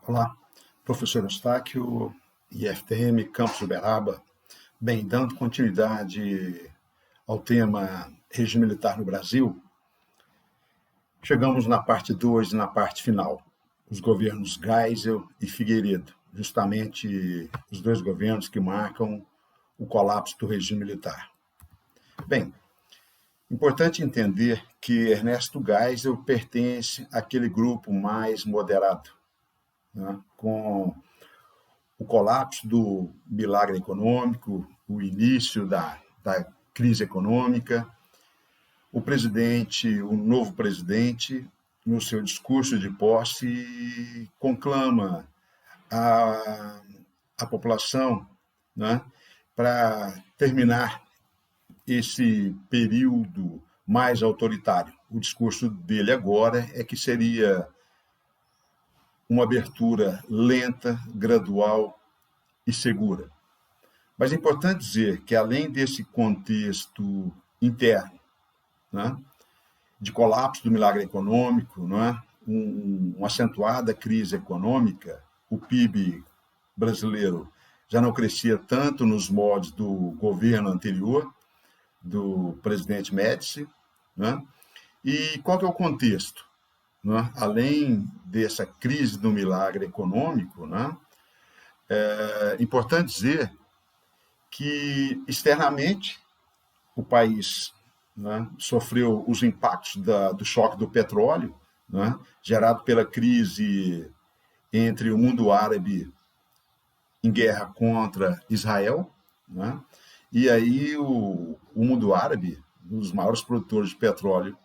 Olá, professor Eustáquio, IFTM, Campus Uberaba. Bem, dando continuidade ao tema regime militar no Brasil, chegamos na parte 2 e na parte final, os governos Geisel e Figueiredo, justamente os dois governos que marcam o colapso do regime militar. Bem, importante entender que Ernesto Geisel pertence àquele grupo mais moderado, né, com o colapso do milagre econômico, o início da crise econômica. O novo presidente, no seu discurso de posse, conclama a população, né, para terminar esse período mais autoritário. O discurso dele agora é que seria uma abertura lenta, gradual e segura. Mas é importante dizer que, além desse contexto interno, né, de colapso do milagre econômico, né, uma acentuada crise econômica, o PIB brasileiro já não crescia tanto nos moldes do governo anterior, do presidente Médici, né? E qual que é o contexto? Né? Além dessa crise do milagre econômico, né, é importante dizer que, externamente, o país, né, sofreu os impactos do choque do petróleo, né, gerado pela crise entre o mundo árabe em guerra contra Israel, né, e aí o mundo árabe, um dos maiores produtores de petróleo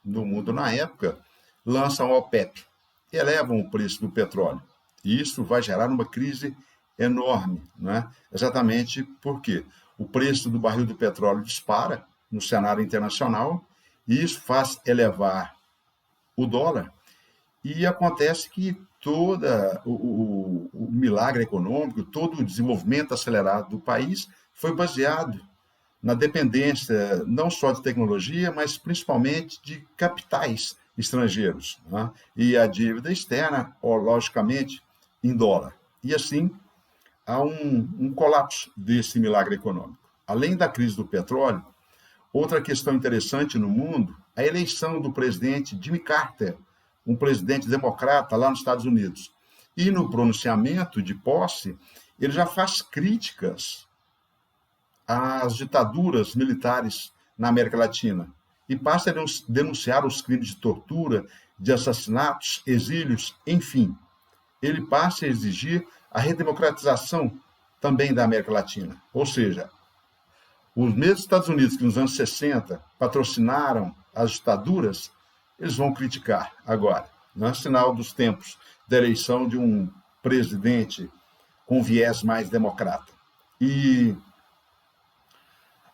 do mundo na época, lançam a OPEP, elevam o preço do petróleo. E isso vai gerar uma crise enorme, né? Exatamente porque o preço do barril do petróleo dispara no cenário internacional e isso faz elevar o dólar. E acontece que todo o milagre econômico, todo o desenvolvimento acelerado do país foi baseado na dependência não só de tecnologia, mas principalmente de capitais estrangeiros, né? E a dívida externa, logicamente, em dólar. E assim, há um colapso desse milagre econômico. Além da crise do petróleo, outra questão interessante no mundo, a eleição do presidente Jimmy Carter, um presidente democrata lá nos Estados Unidos. E no pronunciamento de posse, ele já faz críticas às ditaduras militares na América Latina e passa a denunciar os crimes de tortura, de assassinatos, exílios, enfim. Ele passa a exigir a redemocratização também da América Latina. Ou seja, os mesmos Estados Unidos que nos anos 60 patrocinaram as ditaduras, eles vão criticar agora, né? Sinal dos tempos da eleição de um presidente com viés mais democrata. E,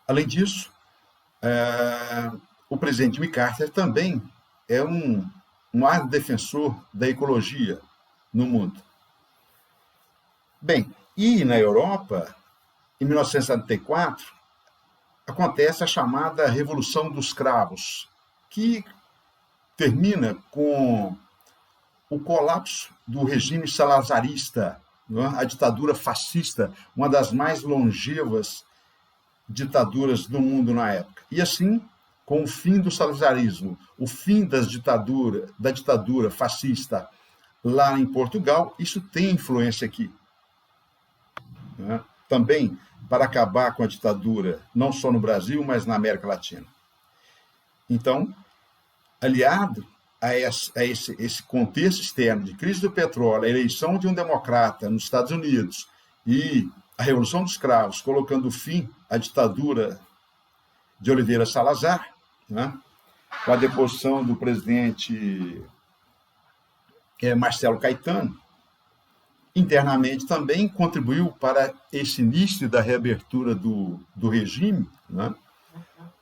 além disso, o presidente Jimmy Carter também é um árduo defensor da ecologia no mundo. Bem, e na Europa, em 1974, acontece a chamada Revolução dos Cravos, que termina com o colapso do regime salazarista, né? A ditadura fascista, uma das mais longevas ditaduras do mundo na época. E assim, com o fim do salazarismo, o fim da ditadura fascista lá em Portugal, isso tem influência aqui, né? Também para acabar com a ditadura, não só no Brasil, mas na América Latina. Então, aliado a esse contexto externo de crise do petróleo, a eleição de um democrata nos Estados Unidos e a Revolução dos Cravos, colocando fim à ditadura de Oliveira Salazar, né, com a deposição do presidente Marcelo Caetano, internamente também contribuiu para esse início da reabertura do regime, né,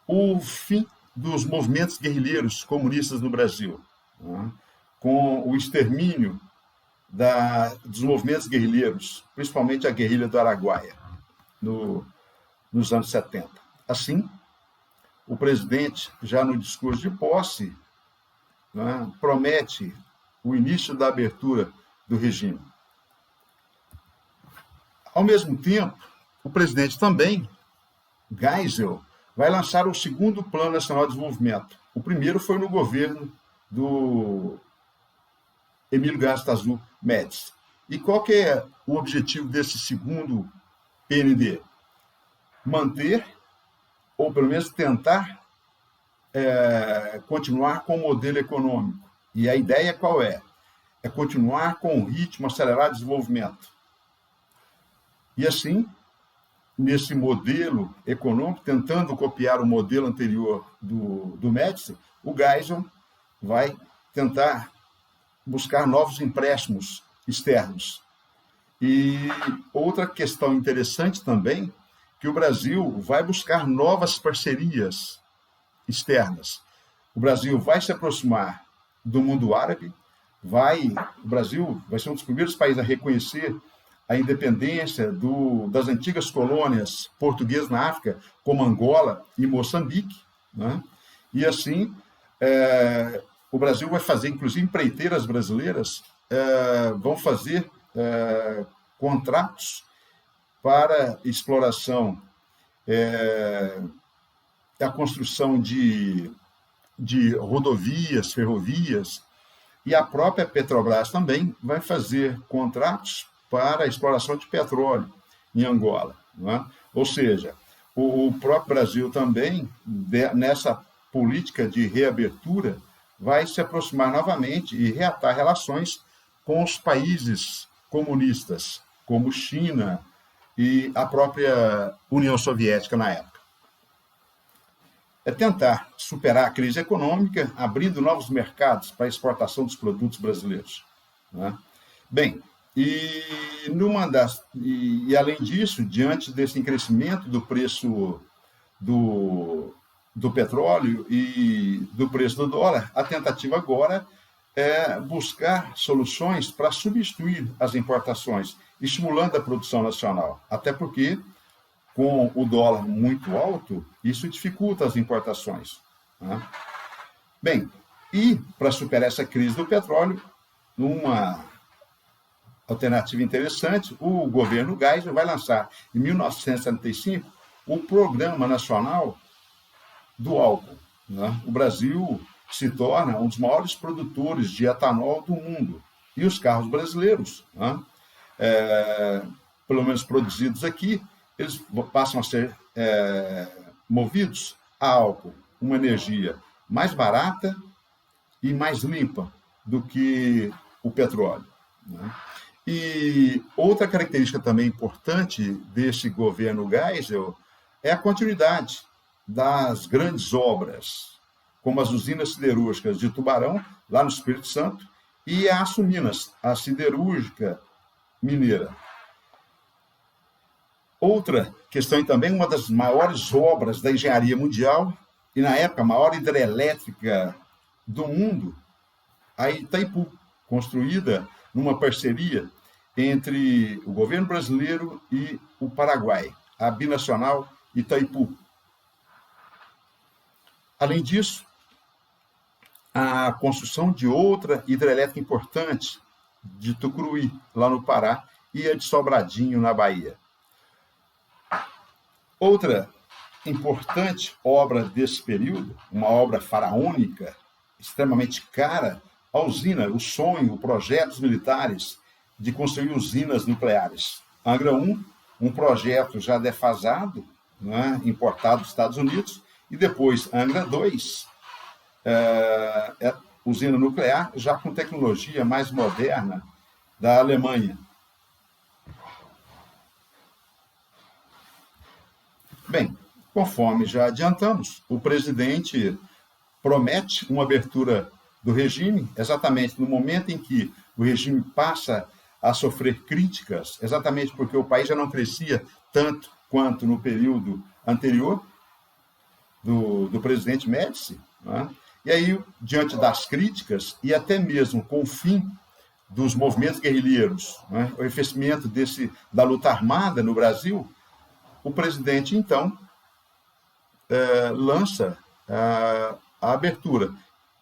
o fim dos movimentos guerrilheiros comunistas no Brasil, né, com o extermínio dos movimentos guerrilheiros, principalmente a guerrilha do Araguaia, nos anos 70. Assim, o presidente, já no discurso de posse, né, promete o início da abertura do regime. Ao mesmo tempo, o presidente também, Geisel, vai lançar o segundo Plano Nacional de Desenvolvimento. O primeiro foi no governo do Emílio Garrastazu Médici. E qual que é o objetivo desse segundo PND? Manter, ou pelo menos tentar, continuar com o modelo econômico. E a ideia qual é? É continuar com o ritmo acelerado de desenvolvimento. E assim, nesse modelo econômico, tentando copiar o modelo anterior do Médici, o Geisel vai tentar buscar novos empréstimos externos. E outra questão interessante também, que o Brasil vai buscar novas parcerias externas. O Brasil vai se aproximar do mundo árabe, o Brasil vai ser um dos primeiros países a reconhecer a independência das antigas colônias portuguesas na África, como Angola e Moçambique, né? E assim, o Brasil vai fazer, inclusive empreiteiras brasileiras vão fazer contratos para exploração, a construção de rodovias, ferrovias, e a própria Petrobras também vai fazer contratos para a exploração de petróleo em Angola, não é? Ou seja, o próprio Brasil também, nessa política de reabertura, vai se aproximar novamente e reatar relações com os países comunistas, como China e a própria União Soviética na época. É tentar superar a crise econômica, abrindo novos mercados para a exportação dos produtos brasileiros, né? Bem, e além disso, diante desse crescimento do preço do petróleo e do preço do dólar, a tentativa agora é buscar soluções para substituir as importações, estimulando a produção nacional, até porque, com o dólar muito alto, isso dificulta as importações, né? Bem, e para superar essa crise do petróleo, uma alternativa interessante, o governo Geisel vai lançar, em 1975, o Programa Nacional do Álcool, né? O Brasil se torna um dos maiores produtores de etanol do mundo. E os carros brasileiros, né, pelo menos produzidos aqui, eles passam a ser movidos a álcool, uma energia mais barata e mais limpa do que o petróleo, né? E outra característica também importante desse governo Geisel é a continuidade das grandes obras, como as usinas siderúrgicas de Tubarão, lá no Espírito Santo, e a Açuminas, a siderúrgica mineira. Outra questão, e também uma das maiores obras da engenharia mundial, e na época a maior hidrelétrica do mundo, a Itaipu, construída numa parceria entre o governo brasileiro e o Paraguai, a binacional Itaipu. Além disso, a construção de outra hidrelétrica importante, de Tucuruí, lá no Pará, e a de Sobradinho, na Bahia. Outra importante obra desse período, uma obra faraônica, extremamente cara, a usina, o sonho, o projeto dos militares de construir usinas nucleares. Angra 1, um projeto já defasado, né, importado dos Estados Unidos, e depois Angra 2, usina nuclear, já com tecnologia mais moderna da Alemanha. Bem, conforme já adiantamos, o presidente promete uma abertura do regime, exatamente no momento em que o regime passa a sofrer críticas, exatamente porque o país já não crescia tanto quanto no período anterior do presidente Médici, né? E aí, diante das críticas, e até mesmo com o fim dos movimentos guerrilheiros, né, o enfraquecimento da luta armada no Brasil, o presidente, então, lança a abertura,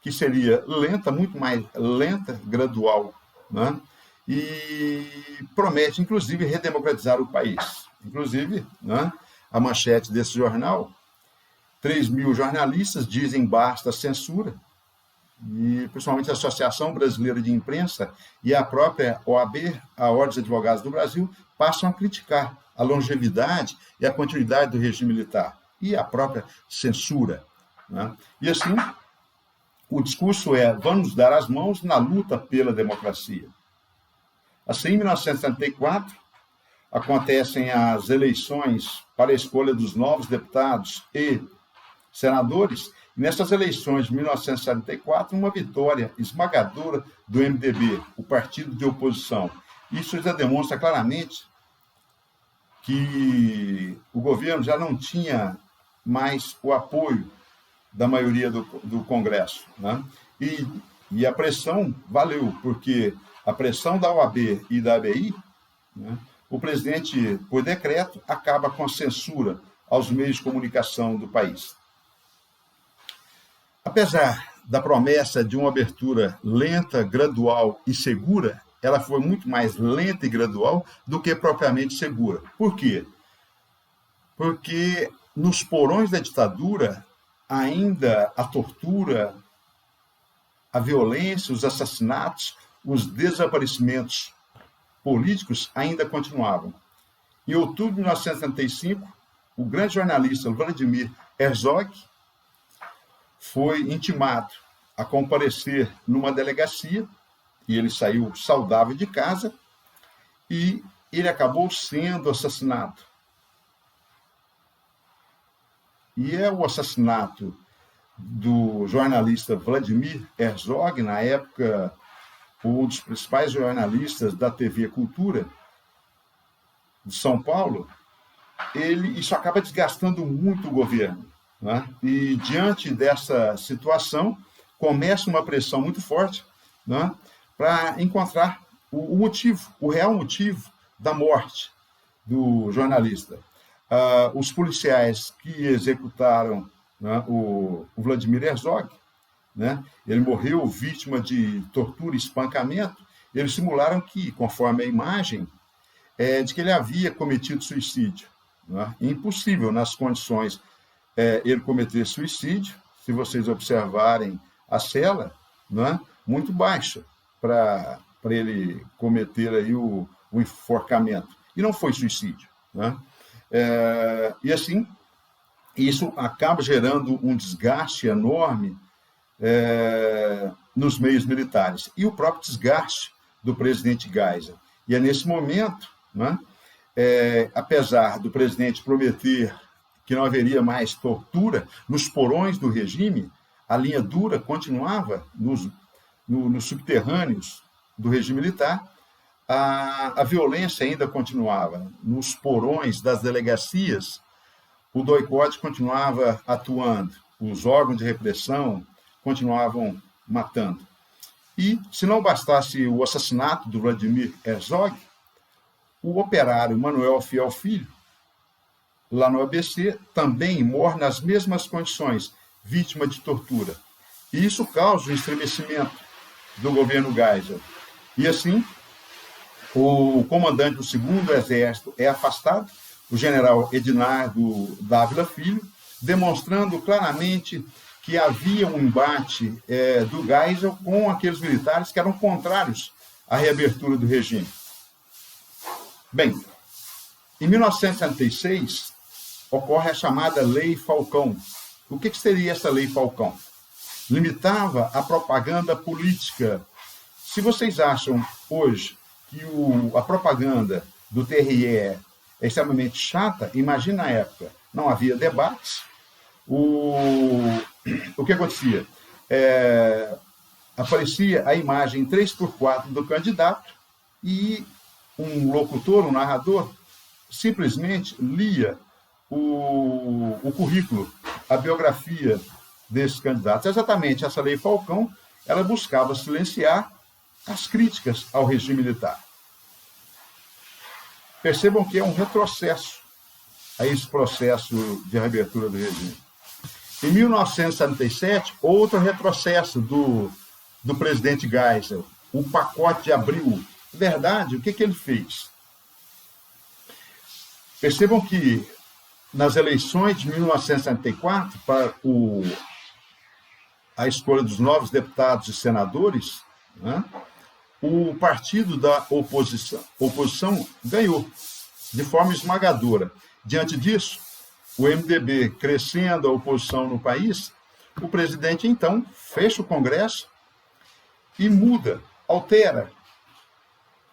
que seria lenta, muito mais lenta, gradual, né? e promete, inclusive, redemocratizar o país. Inclusive, né, a manchete desse jornal: 3.000 jornalistas dizem basta à censura, e principalmente a Associação Brasileira de Imprensa e a própria OAB, a Ordem dos Advogados do Brasil, passam a criticar a longevidade e a continuidade do regime militar e a própria censura, né? E assim, o discurso é: vamos dar as mãos na luta pela democracia. Assim, em 1974, acontecem as eleições para a escolha dos novos deputados e senadores. Nessas eleições de 1974, uma vitória esmagadora do MDB, o partido de oposição. Isso já demonstra claramente que o governo já não tinha mais o apoio da maioria do Congresso, né? E a pressão valeu, porque a pressão da OAB e da ABI, né, o presidente, por decreto, acaba com a censura aos meios de comunicação do país. Apesar da promessa de uma abertura lenta, gradual e segura, ela foi muito mais lenta e gradual do que propriamente segura. Por quê? Porque nos porões da ditadura, ainda a tortura, a violência, os assassinatos, os desaparecimentos políticos ainda continuavam. Em outubro de 1975, o grande jornalista Vladimir Herzog foi intimado a comparecer numa delegacia, e ele saiu saudável de casa, e ele acabou sendo assassinado. E é o assassinato do jornalista Vladimir Herzog, na época um dos principais jornalistas da TV Cultura de São Paulo. Isso acaba desgastando muito o governo, né? E diante dessa situação, começa uma pressão muito forte, né, para encontrar o motivo, o real motivo da morte do jornalista. Os policiais que executaram, né, o Vladimir Herzog, né, ele morreu vítima de tortura e espancamento. Eles simularam que, conforme a imagem, de que ele havia cometido suicídio, né? Impossível, nas condições, ele cometer suicídio. Se vocês observarem a cela, né, muito baixa para ele cometer aí o enforcamento. E não foi suicídio, né? E assim, isso acaba gerando um desgaste enorme nos meios militares, e o próprio desgaste do presidente Geisel. E é nesse momento, né, apesar do presidente prometer que não haveria mais tortura, nos porões do regime, a linha dura continuava nos subterrâneos do regime militar, a violência ainda continuava. Nos porões das delegacias, o doicode continuava atuando, os órgãos de repressão continuavam matando. E, se não bastasse o assassinato do Vladimir Herzog, o operário Manuel Fiel Filho, lá no ABC, também morre nas mesmas condições, vítima de tortura. E isso causa o estremecimento do governo Geisel. E assim, o comandante do 2º Exército é afastado, o general Edinardo Dávila Filho, demonstrando claramente que havia um embate do Geisel com aqueles militares que eram contrários à reabertura do regime. Bem, em 1966, ocorre a chamada Lei Falcão. O que seria essa Lei Falcão? Limitava a propaganda política. Se vocês acham hoje que a propaganda do TRE é extremamente chata, imagina na época. Não havia debates. O que acontecia? Aparecia a imagem 3x4 do candidato e um locutor, um narrador, simplesmente lia o currículo, a biografia desses candidatos. Exatamente essa Lei Falcão, ela buscava silenciar as críticas ao regime militar. Percebam que é um retrocesso a esse processo de reabertura do regime. Em 1977, outro retrocesso do presidente Geisel, o pacote de abril. verdade, o que ele fez? Percebam que nas eleições de 1964, para a escolha dos novos deputados e senadores, né, o partido da oposição ganhou de forma esmagadora. Diante disso, o MDB crescendo a oposição no país, o presidente, então, fecha o Congresso e muda, altera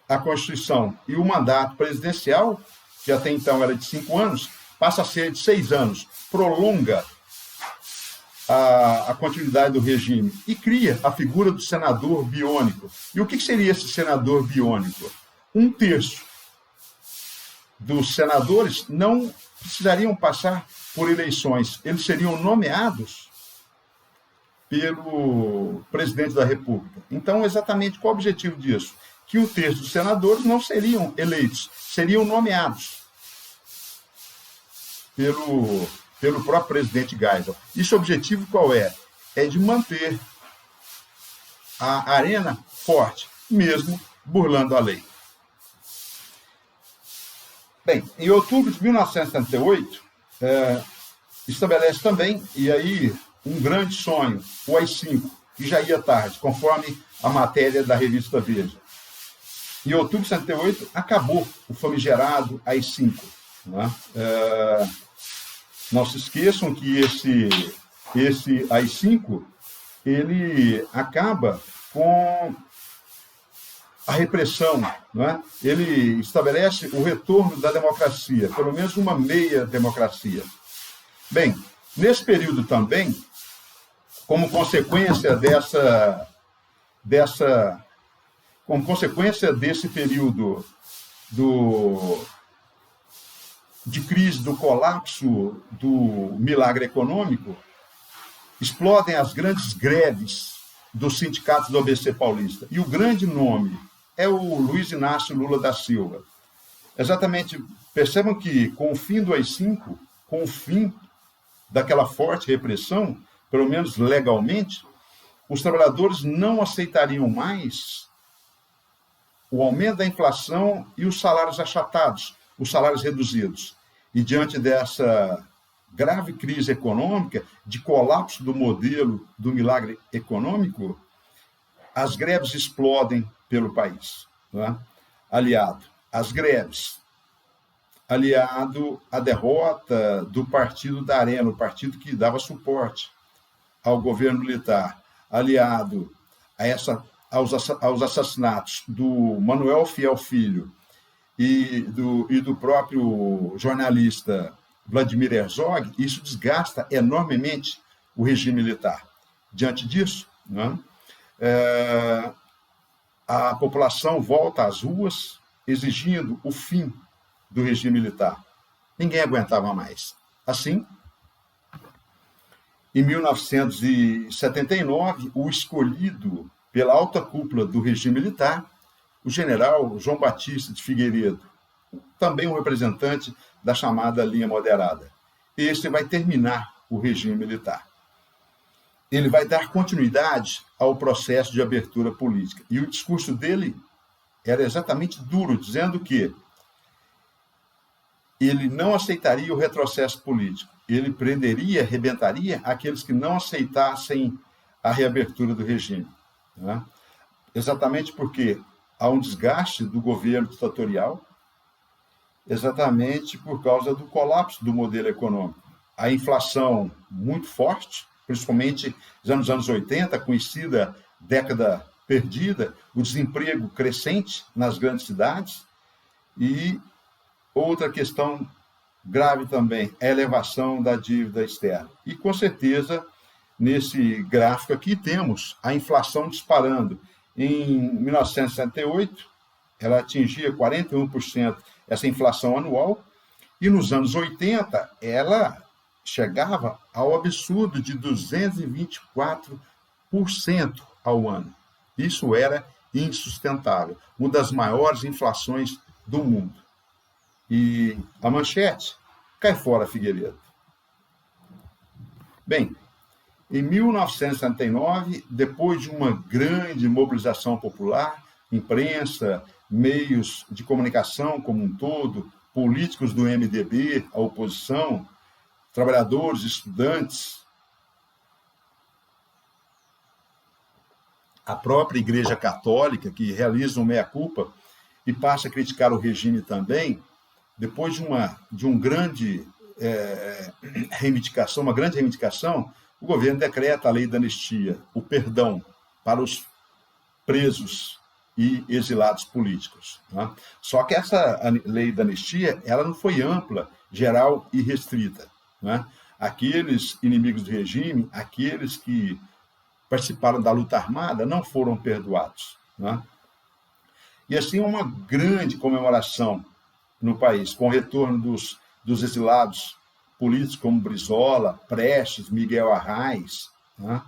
a Constituição. E o mandato presidencial, que até então era de 5 anos, passa a ser de 6 anos, prolonga a continuidade do regime e cria a figura do senador biônico. E o que seria esse senador biônico? 1/3 dos senadores não precisariam passar por eleições, eles seriam nomeados pelo presidente da República. Então, exatamente qual o objetivo disso? Que 1/3 dos senadores não seriam eleitos, seriam nomeados pelo próprio presidente Geisel. Esse objetivo qual é? É de manter a arena forte, mesmo burlando a lei. Bem, em outubro de 1978, estabelece também, e aí um grande sonho, o AI-5, que já ia tarde, conforme a matéria da revista Veja. Em outubro de 1978, acabou o famigerado AI-5. Né? Não se esqueçam que esse AI-5 ele acaba com a repressão, né? Ele estabelece o retorno da democracia, pelo menos uma meia democracia. Bem, nesse período também, como consequência desse período de crise, do colapso do milagre econômico, explodem as grandes greves dos sindicatos do ABC paulista. E o grande nome é o Luiz Inácio Lula da Silva. Exatamente, percebam que com o fim do AI-5, com o fim daquela forte repressão, pelo menos legalmente, os trabalhadores não aceitariam mais o aumento da inflação e os salários achatados, os salários reduzidos. E diante dessa grave crise econômica, de colapso do modelo do milagre econômico, as greves explodem pelo país. Né? Aliado às greves, aliado à derrota do partido da Arena, o partido que dava suporte ao governo militar, aliado aos assassinatos do Manuel Fiel Filho e do próprio jornalista Vladimir Herzog, isso desgasta enormemente o regime militar. Diante disso, né, a população volta às ruas exigindo o fim do regime militar. Ninguém aguentava mais. Assim, em 1979, o escolhido pela alta cúpula do regime militar, o general João Batista de Figueiredo, também um representante da chamada linha moderada. Este vai terminar o regime militar. Ele vai dar continuidade ao processo de abertura política. E o discurso dele era exatamente duro, dizendo que ele não aceitaria o retrocesso político. Ele prenderia, arrebentaria aqueles que não aceitassem a reabertura do regime. Né? Exatamente porque há um desgaste do governo ditatorial, exatamente por causa do colapso do modelo econômico. A inflação muito forte, principalmente nos anos 80, conhecida década perdida, o desemprego crescente nas grandes cidades e outra questão grave também, a elevação da dívida externa. E, com certeza, nesse gráfico aqui temos a inflação disparando. Em 1968, ela atingia 41%, essa inflação anual, e nos anos 80, ela chegava ao absurdo de 224% ao ano. Isso era insustentável, uma das maiores inflações do mundo. E a manchete, cai fora Figueiredo. Bem, em 1979, depois de uma grande mobilização popular, imprensa, meios de comunicação como um todo, políticos do MDB, a oposição, trabalhadores, estudantes, a própria Igreja Católica, que realiza um meia-culpa e passa a criticar o regime também, depois de uma grande reivindicação, o governo decreta a lei da anistia, o perdão para os presos e exilados políticos. Né? Só que essa lei da anistia ela não foi ampla, geral e restrita. Né? Aqueles inimigos do regime, aqueles que participaram da luta armada, não foram perdoados. Né? E assim, uma grande comemoração no país, com o retorno dos exilados políticos como Brizola, Prestes, Miguel Arraes, né?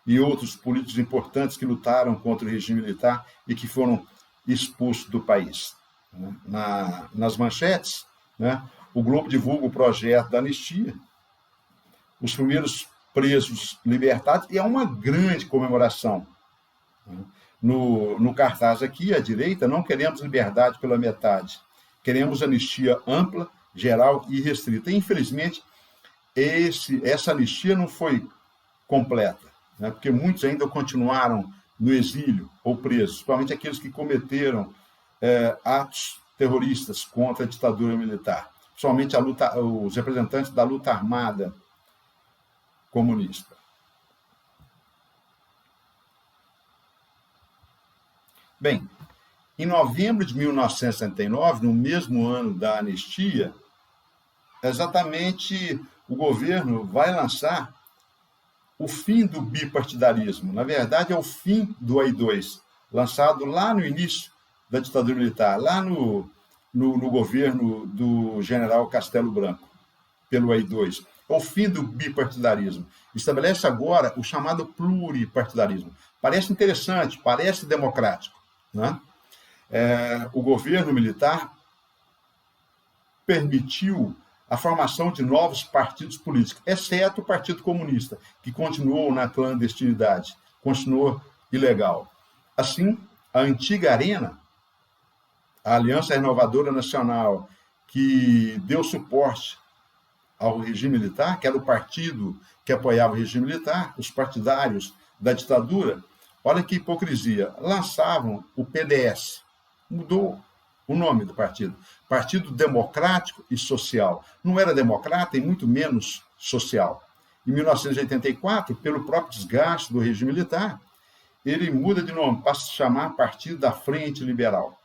E outros políticos importantes que lutaram contra o regime militar e que foram expulsos do país. Né? Nas manchetes, né, o Globo divulga o projeto da anistia, os primeiros presos libertados, e é uma grande comemoração. Né? No cartaz aqui, à direita, não queremos liberdade pela metade, queremos anistia ampla, geral e restrita. E, infelizmente, essa anistia não foi completa, né? Porque muitos ainda continuaram no exílio ou presos, principalmente aqueles que cometeram atos terroristas contra a ditadura militar, principalmente os representantes da luta armada comunista. Bem, em novembro de 1969, no mesmo ano da anistia, exatamente o governo vai lançar o fim do bipartidarismo. Na verdade, é o fim do AI-2, lançado lá no início da ditadura militar, lá no governo do general Castelo Branco, pelo AI-2. É o fim do bipartidarismo. Estabelece agora o chamado pluripartidarismo. Parece interessante, parece democrático. Né? O governo militar permitiu a formação de novos partidos políticos, exceto o Partido Comunista, que continuou na clandestinidade, continuou ilegal. Assim, a antiga Arena, a Aliança Renovadora Nacional, que deu suporte ao regime militar, que era o partido que apoiava o regime militar, os partidários da ditadura, olha que hipocrisia, lançavam o PDS, mudou o nome do partido, Partido Democrático e Social. Não era democrata e muito menos social. Em 1984, pelo próprio desgaste do regime militar, ele muda de nome, passa a se chamar Partido da Frente Liberal.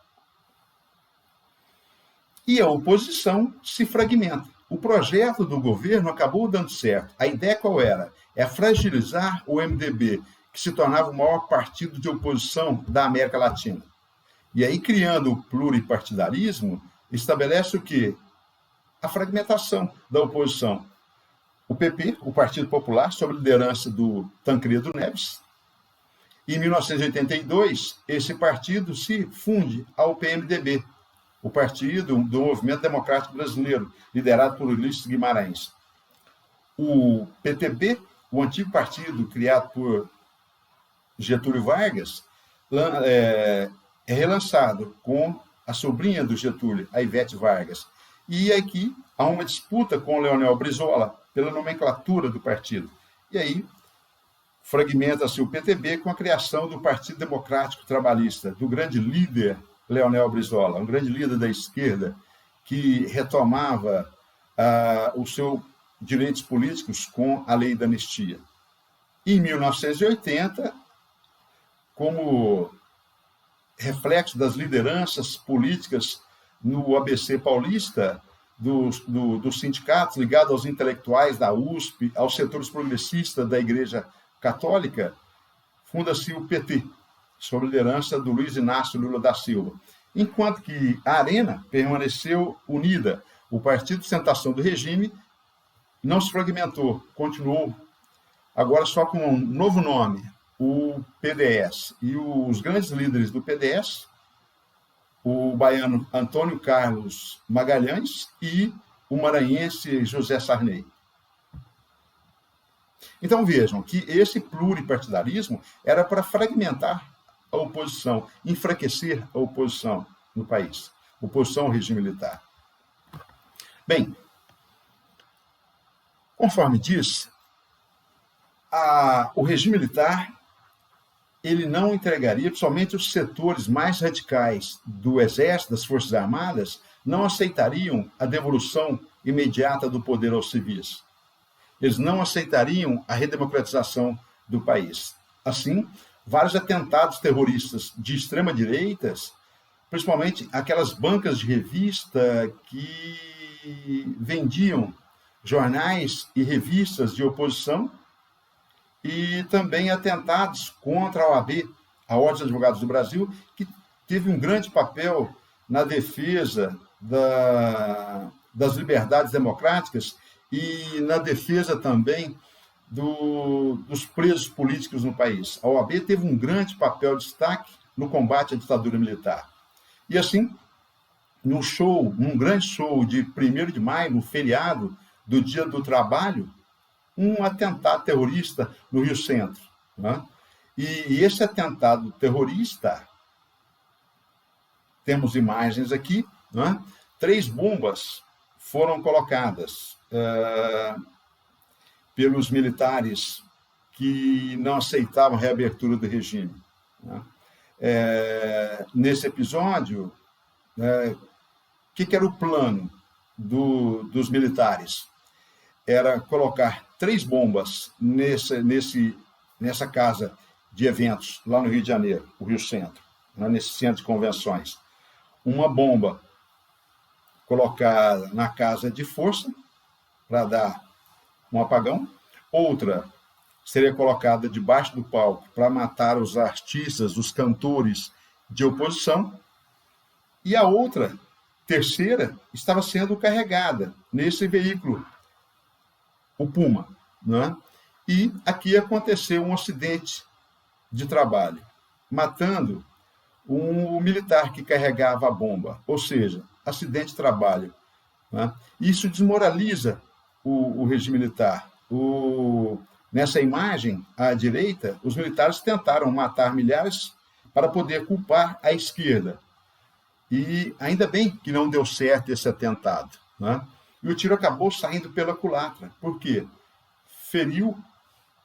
E a oposição se fragmenta. O projeto do governo acabou dando certo. A ideia qual era? É fragilizar o MDB, que se tornava o maior partido de oposição da América Latina. E aí, criando o pluripartidarismo, estabelece o quê? A fragmentação da oposição. O PP, o Partido Popular, sob a liderança do Tancredo Neves. Em 1982, esse partido se funde ao PMDB, o Partido do Movimento Democrático Brasileiro, liderado por Ulisses Guimarães. O PTB, o antigo partido criado por Getúlio Vargas, é relançado com a sobrinha do Getúlio, a Ivete Vargas. E aqui há uma disputa com o Leonel Brizola pela nomenclatura do partido. E aí fragmenta-se o PTB com a criação do Partido Democrático Trabalhista, do grande líder Leonel Brizola, um grande líder da esquerda que retomava os seus direitos políticos com a lei da anistia. Em 1980, como reflexo das lideranças políticas no ABC paulista, dos sindicatos ligados aos intelectuais da USP, aos setores progressistas da Igreja Católica, funda-se o PT, sob a liderança do Luiz Inácio Lula da Silva. Enquanto que a Arena permaneceu unida, o partido de sustentação do regime não se fragmentou, continuou, agora só com um novo nome, o PDS. E os grandes líderes do PDS, o baiano Antônio Carlos Magalhães e o maranhense José Sarney. Então vejam que esse pluripartidarismo era para fragmentar a oposição, enfraquecer a oposição. no país, oposição ao regime militar. Bem, conforme diz, o regime militar ele não entregaria, principalmente os setores mais radicais do Exército, das Forças Armadas, não aceitariam a devolução imediata do poder aos civis. Eles não aceitariam a redemocratização do país. Assim, vários atentados terroristas de extrema-direita, principalmente aquelas bancas de revista que vendiam jornais e revistas de oposição, e também atentados contra a OAB, a Ordem dos Advogados do Brasil, que teve um grande papel na defesa das liberdades democráticas e na defesa também dos presos políticos no país. A OAB teve um grande papel de destaque no combate à ditadura militar. E assim, num grande show de 1º de maio, no feriado do Dia do Trabalho, um atentado terrorista no Rio Centro. Né? E esse atentado terrorista, temos imagens aqui, né? 3 bombas foram colocadas pelos militares que não aceitavam a reabertura do regime. Né? Nesse episódio, o que era o plano dos militares? Era colocar 3 bombas nessa casa de eventos lá no Rio de Janeiro, o Rio Centro, né, nesse centro de convenções. Uma bomba colocada na casa de força, para dar um apagão. Outra seria colocada debaixo do palco para matar os artistas, os cantores de oposição. E a outra, terceira, estava sendo carregada nesse veículo, o Puma. Né? E aqui aconteceu um acidente de trabalho, matando um militar que carregava a bomba, ou seja, acidente de trabalho. Né? Isso desmoraliza o regime militar. Nessa imagem, à direita, os militares tentaram matar milhares para poder culpar a esquerda. E ainda bem que não deu certo esse atentado. Né? E o tiro acabou saindo pela culatra. Por quê? Feriu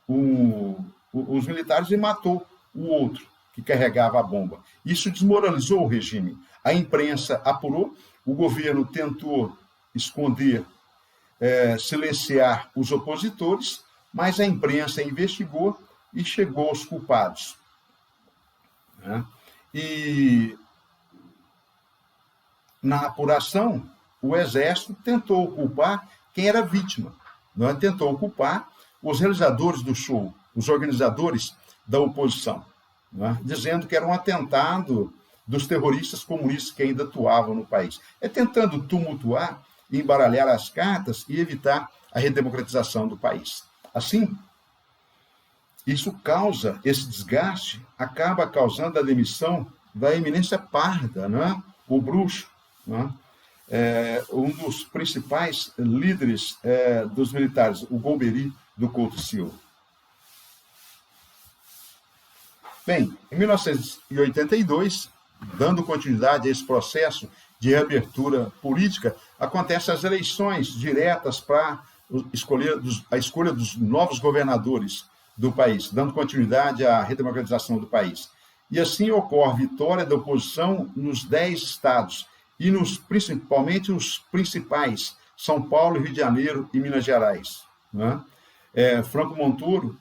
os militares e matou o outro que carregava a bomba. Isso desmoralizou o regime. A imprensa apurou, o governo tentou esconder, silenciar os opositores, mas a imprensa investigou e chegou aos culpados. Né? E na apuração, o Exército tentou culpar quem era vítima. Né? Tentou culpar os realizadores do show, os organizadores da oposição, né? Dizendo que era um atentado dos terroristas comunistas que ainda atuavam no país. Tentando tumultuar, embaralhar as cartas e evitar a redemocratização do país. Assim, esse desgaste acaba causando a demissão da eminência parda, né? O bruxo, né? Um dos principais líderes dos militares, o Golbery do Couto Silva. Bem, em 1982, dando continuidade a esse processo de reabertura política, acontecem as eleições diretas para a escolha dos novos governadores do país, dando continuidade à redemocratização do país. E assim ocorre vitória da oposição nos 10 estados, e principalmente os principais, São Paulo, Rio de Janeiro e Minas Gerais. Né? Franco Montoro,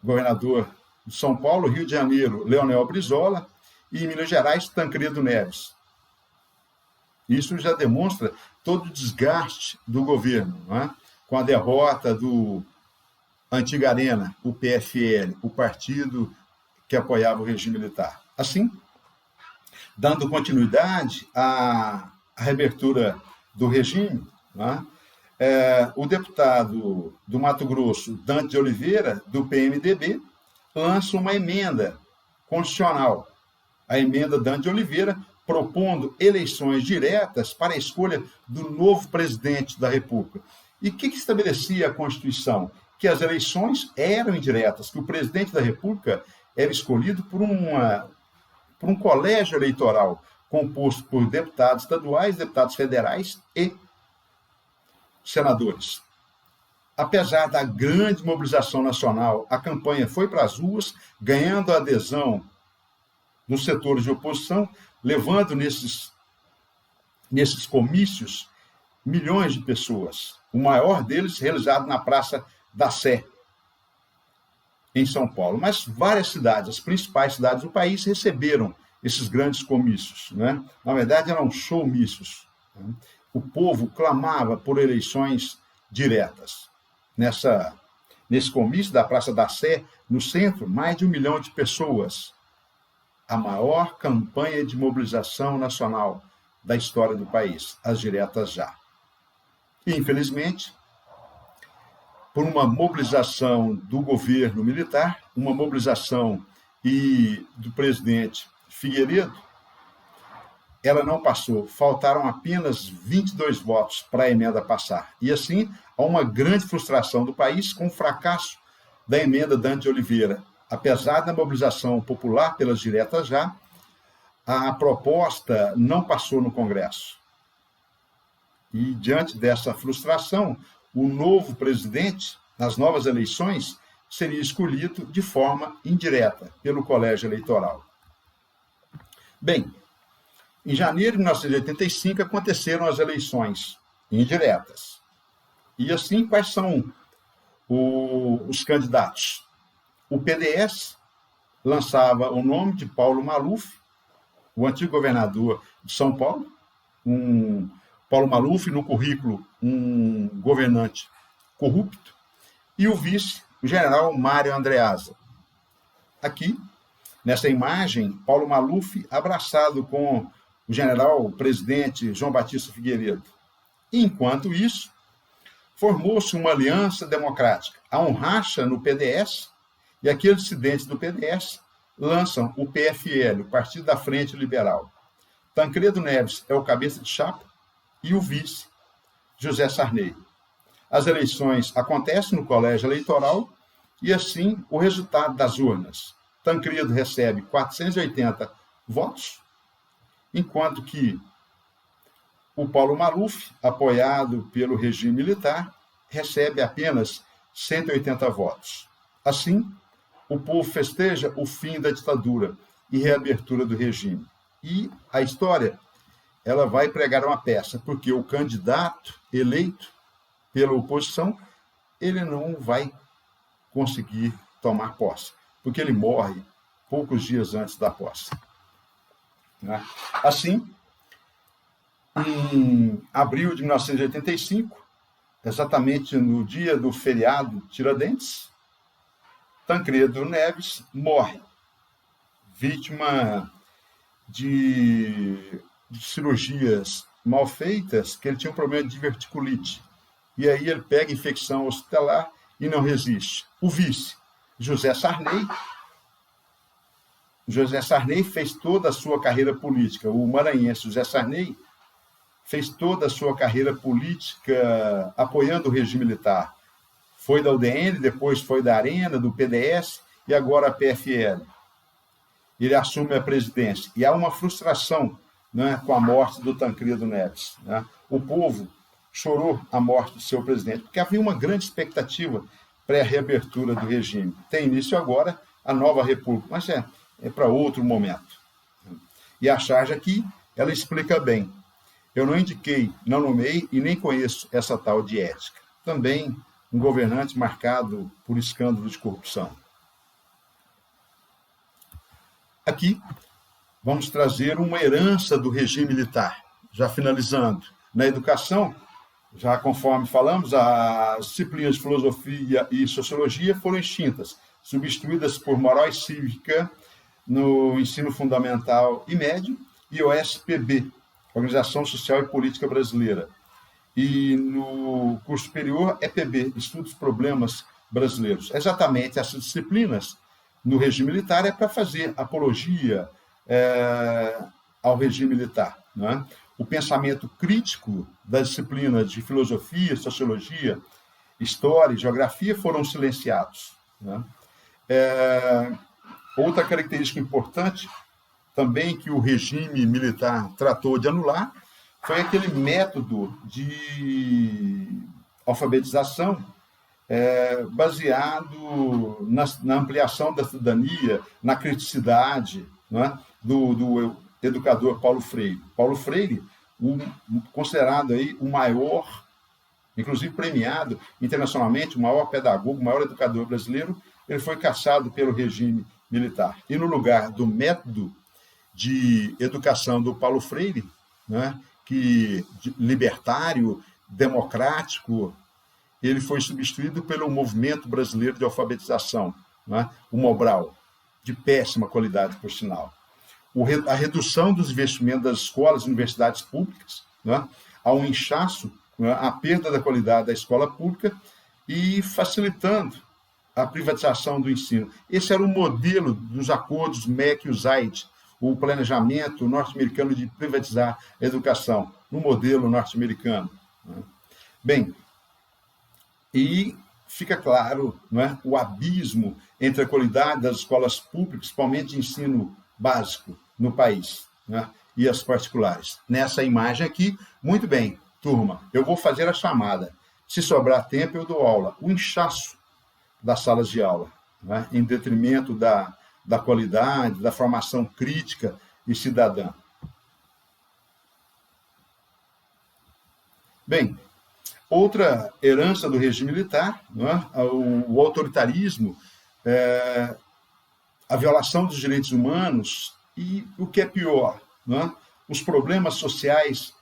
governador de São Paulo, Rio de Janeiro, Leonel Brizola, e em Minas Gerais, Tancredo Neves. Isso já demonstra todo o desgaste do governo, né? Com a derrota do Antiga Arena, o PFL, o partido que apoiava o regime militar. Assim, dando continuidade à reabertura do regime, né? O deputado do Mato Grosso, Dante de Oliveira, do PMDB, lança uma emenda constitucional, a emenda Dante de Oliveira, propondo eleições diretas para a escolha do novo presidente da República. E o que estabelecia a Constituição? Que as eleições eram indiretas, que o presidente da República era escolhido por um colégio eleitoral composto por deputados estaduais, deputados federais e senadores. Apesar da grande mobilização nacional, a campanha foi para as ruas, ganhando a adesão dos setores de oposição, levando nesses comícios milhões de pessoas. O maior deles realizado na Praça da Sé, em São Paulo. Mas várias cidades, as principais cidades do país, receberam esses grandes comícios, né? Na verdade, eram showmícios. Né? O povo clamava por eleições diretas. Nesse comício da Praça da Sé, no centro, mais de 1 milhão de pessoas. A maior campanha de mobilização nacional da história do país, as diretas já. E, infelizmente, por uma mobilização do governo militar, uma mobilização do presidente Figueiredo, ela não passou. Faltaram apenas 22 votos para a emenda passar. E, assim, há uma grande frustração do país com o fracasso da emenda Dante de Oliveira. Apesar da mobilização popular pelas diretas já, a proposta não passou no Congresso. E, diante dessa frustração, o novo presidente, nas novas eleições, seria escolhido de forma indireta pelo colégio eleitoral. Bem, em janeiro de 1985 aconteceram as eleições indiretas. E assim, quais são os candidatos? O PDS lançava o nome de Paulo Maluf, o antigo governador de São Paulo, Paulo Maluf, no currículo, um governante corrupto, e o vice, o general Mário Andreasa. Aqui, nessa imagem, Paulo Maluf abraçado com o general, o presidente João Batista Figueiredo. E, enquanto isso, formou-se uma aliança democrática. Há um racha no PDS, e aqueles dissidentes do PDS lançam o PFL, o Partido da Frente Liberal. Tancredo Neves é o cabeça de chapa e o vice, José Sarney. As eleições acontecem no colégio eleitoral e, assim, o resultado das urnas. Tancredo recebe 480 votos, enquanto que o Paulo Maluf, apoiado pelo regime militar, recebe apenas 180 votos. Assim, o povo festeja o fim da ditadura e reabertura do regime. E a história, ela vai pregar uma peça, porque o candidato eleito pela oposição, ele não vai conseguir tomar posse, porque ele morre poucos dias antes da posse. Assim, em abril de 1985, exatamente no dia do feriado Tiradentes, Tancredo Neves morre, vítima de cirurgias mal feitas, que ele tinha um problema de diverticulite. E aí ele pega infecção hospitalar e não resiste. O vice, José Sarney fez toda a sua carreira política. O maranhense José Sarney fez toda a sua carreira política apoiando o regime militar. Foi da UDN, depois foi da Arena, do PDS e agora a PFL. Ele assume a presidência. E há uma frustração, né, com a morte do Tancredo Neves. Né? O povo chorou a morte do seu presidente, porque havia uma grande expectativa para a reabertura do regime. Tem início agora a nova república, mas é para outro momento. E a charge aqui, ela explica bem. Eu não indiquei, não nomeei e nem conheço essa tal de ética. Também um governante marcado por escândalo de corrupção. Aqui, vamos trazer uma herança do regime militar. Já finalizando, na educação, já conforme falamos, as disciplinas de filosofia e sociologia foram extintas, substituídas por moral e cívica no ensino fundamental e médio e OSPB, Organização Social e Política Brasileira. E no curso superior, EPB, Estudos Problemas Brasileiros. Exatamente essas disciplinas no regime militar é para fazer apologia ao regime militar. Né? O pensamento crítico das disciplinas de filosofia, sociologia, história e geografia foram silenciados. Né? Outra característica importante também que o regime militar tratou de anular foi aquele método de alfabetização baseado na ampliação da cidadania, na criticidade, né, do educador Paulo Freire. Paulo Freire, considerado aí o maior, inclusive premiado internacionalmente, o maior pedagogo, o maior educador brasileiro, ele foi caçado pelo regime militar. E no lugar do método de educação do Paulo Freire, né, libertário, democrático, ele foi substituído pelo Movimento Brasileiro de Alfabetização, né, o Mobral, de péssima qualidade, por sinal. A redução dos investimentos das escolas e universidades públicas, né, a um inchaço, né, a perda da qualidade da escola pública e facilitando a privatização do ensino. Esse era o modelo dos acordos MEC-USAID, o planejamento norte-americano de privatizar a educação, no modelo norte-americano. Né. Bem, e fica claro, né, o abismo entre a qualidade das escolas públicas, principalmente de ensino básico, no país, né, e as particulares. Nessa imagem aqui, muito bem, turma, eu vou fazer a chamada. Se sobrar tempo, eu dou aula. O inchaço das salas de aula, né, em detrimento da qualidade, da formação crítica e cidadã. Bem, outra herança do regime militar, né, o autoritarismo, a violação dos direitos humanos e, o que é pior, né, os problemas sociais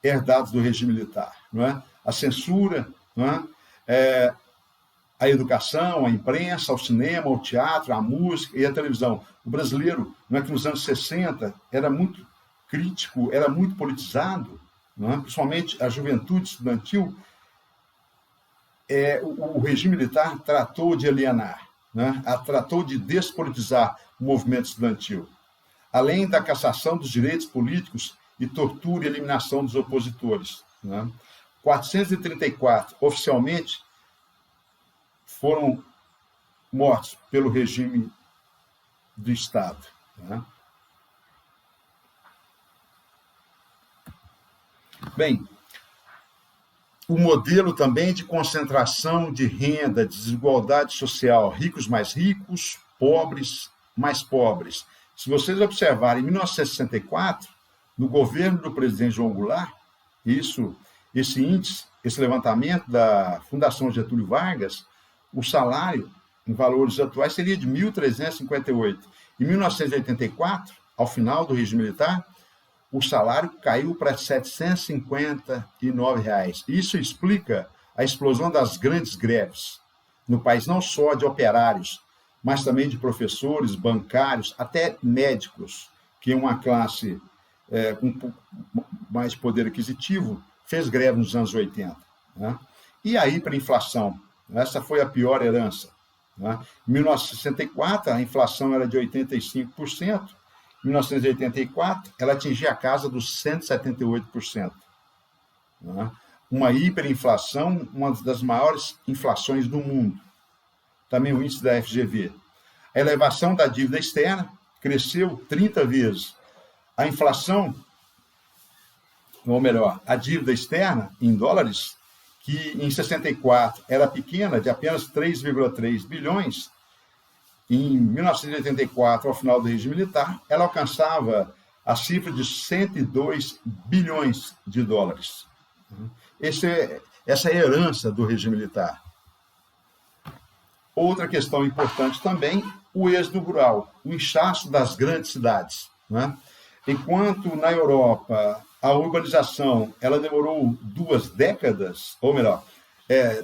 herdados do regime militar. Né, a censura, né, a educação, a imprensa, o cinema, o teatro, a música e a televisão. O brasileiro, né, que nos anos 60 era muito crítico, era muito politizado, né, principalmente a juventude estudantil, o regime militar tratou de alienar, né, tratou de despolitizar o movimento estudantil, além da cassação dos direitos políticos e tortura e eliminação dos opositores. Né. 434, oficialmente, foram mortos pelo regime do Estado. Né. Bem, o modelo também de concentração de renda, de desigualdade social, ricos mais ricos, pobres mais pobres. Se vocês observarem, em 1964, no governo do presidente João Goulart, esse índice, esse levantamento da Fundação Getúlio Vargas, o salário, em valores atuais, seria de R$ 1.358. Em 1984, ao final do regime militar, o salário caiu para R$ 759. Isso explica a explosão das grandes greves no país, não só de operários, mas também de professores, bancários, até médicos, que é uma classe com um pouco mais poder aquisitivo, fez greve nos anos 80. Né? E a hiperinflação, essa foi a pior herança. Né? Em 1964, a inflação era de 85%, em 1984, ela atingia a casa dos 178%. Né? Uma hiperinflação, uma das maiores inflações do mundo. Também o índice da FGV. A elevação da dívida externa cresceu 30 vezes. A inflação, ou melhor, a dívida externa em dólares, que em 64 era pequena, de apenas 3,3 bilhões, em 1984, ao final do regime militar, ela alcançava a cifra de 102 bilhões de dólares. Essa é a herança do regime militar. Outra questão importante também, o êxodo rural, o inchaço das grandes cidades. Né? Enquanto na Europa a urbanização ela demorou 2 décadas, ou melhor,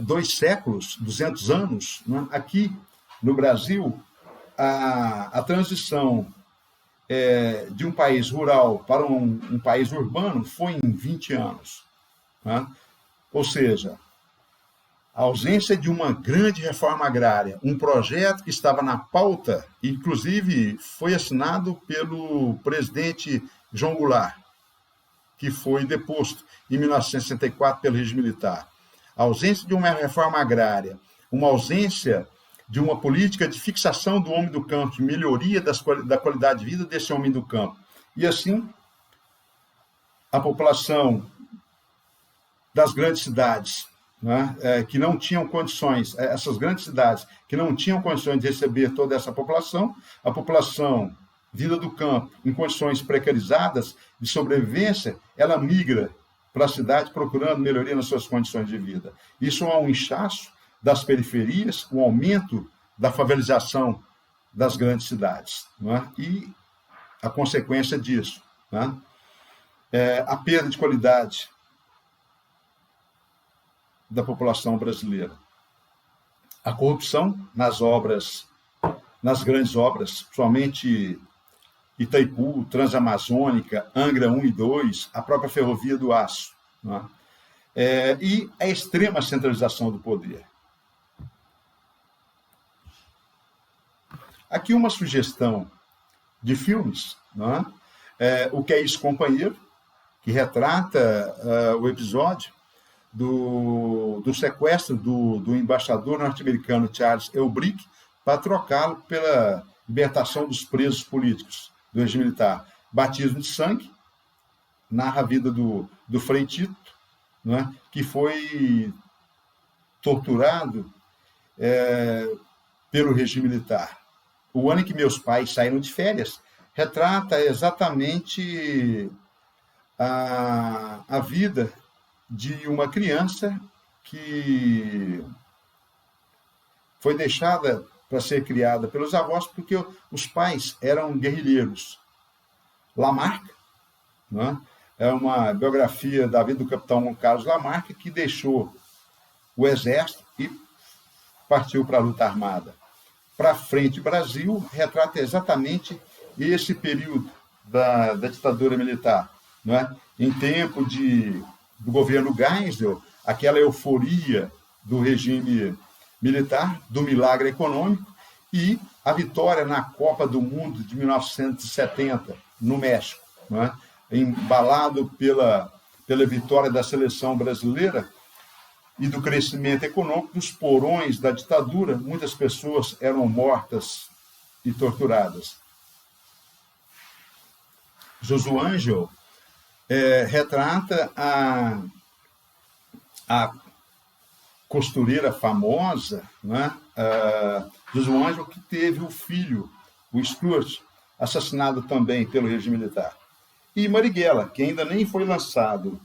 2 séculos, 200 anos, né? Aqui no Brasil, a transição de um país rural para um país urbano foi em 20 anos. Né? Ou seja, a ausência de uma grande reforma agrária, um projeto que estava na pauta, inclusive foi assinado pelo presidente João Goulart, que foi deposto em 1964 pelo regime militar. A ausência de uma reforma agrária, uma ausência de uma política de fixação do homem do campo, de melhoria da qualidade de vida desse homem do campo. E assim, a população das grandes cidades, né, que não tinham condições, essas grandes cidades que não tinham condições de receber toda essa população, a população vinda do campo, em condições precarizadas de sobrevivência, ela migra para a cidade procurando melhoria nas suas condições de vida. Isso é um inchaço das periferias, o aumento da favelização das grandes cidades, né, e a consequência disso, né, a perda de qualidade da população brasileira. A corrupção nas obras, nas grandes obras, principalmente Itaipu, Transamazônica, Angra 1 e 2, a própria Ferrovia do Aço, né? E a extrema centralização do poder. Aqui uma sugestão de filmes, né? O Que é Isso, Companheiro, que retrata o episódio do sequestro do embaixador norte-americano Charles Elbrick para trocá-lo pela libertação dos presos políticos do regime militar. Batismo de Sangue, narra a vida do Frei Tito, né, que foi torturado pelo regime militar. O ano em que meus pais saíram de férias retrata exatamente a vida de uma criança que foi deixada para ser criada pelos avós porque os pais eram guerrilheiros. Lamarck, né, é uma biografia da vida do capitão Carlos Lamarck, que deixou o exército e partiu para a luta armada. Para Frente Brasil, retrata exatamente esse período da ditadura militar, né? Em tempo do governo Geisel, aquela euforia do regime militar, do milagre econômico, e a vitória na Copa do Mundo de 1970, no México, né? Embalado pela vitória da seleção brasileira e do crescimento econômico, dos porões da ditadura, muitas pessoas eram mortas e torturadas. Josuângel retrata a costureira famosa, né? Josuângel, que teve o filho, o Stuart, assassinado também pelo regime militar. E Marighella, que ainda nem foi lançado.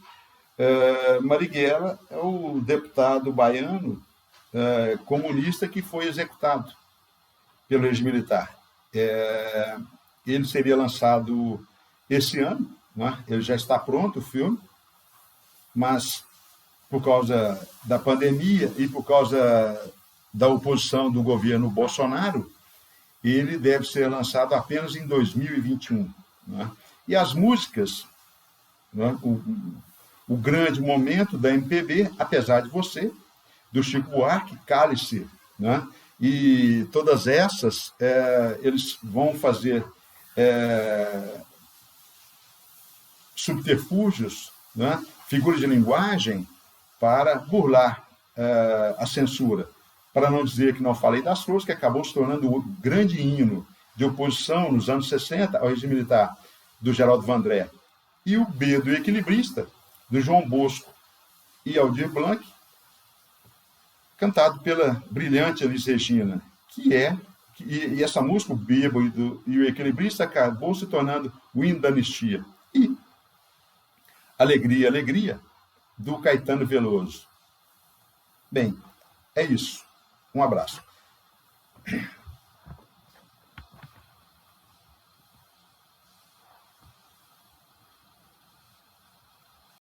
Marighella é o deputado baiano comunista que foi executado pelo regime militar. Ele seria lançado esse ano, né? Ele já está pronto, o filme, mas por causa da pandemia e por causa da oposição do governo Bolsonaro, ele deve ser lançado apenas em 2021. Né? E as músicas, né? O grande momento da MPB, Apesar de Você, do Chico Buarque, Cálice, né? E todas essas, eles vão fazer subterfúgios, né? Figuras de linguagem para burlar a censura. Para não dizer que não falei das flores, que acabou se tornando o grande hino de oposição nos anos 60 ao regime militar, do Geraldo Vandré. E o B do Equilibrista, do João Bosco e Aldir Blanc, cantado pela brilhante Elis Regina, e essa música, o Bebo e o Equilibrista, acabou se tornando o hino da anistia. E Alegria, Alegria, do Caetano Veloso. Bem, é isso. Um abraço.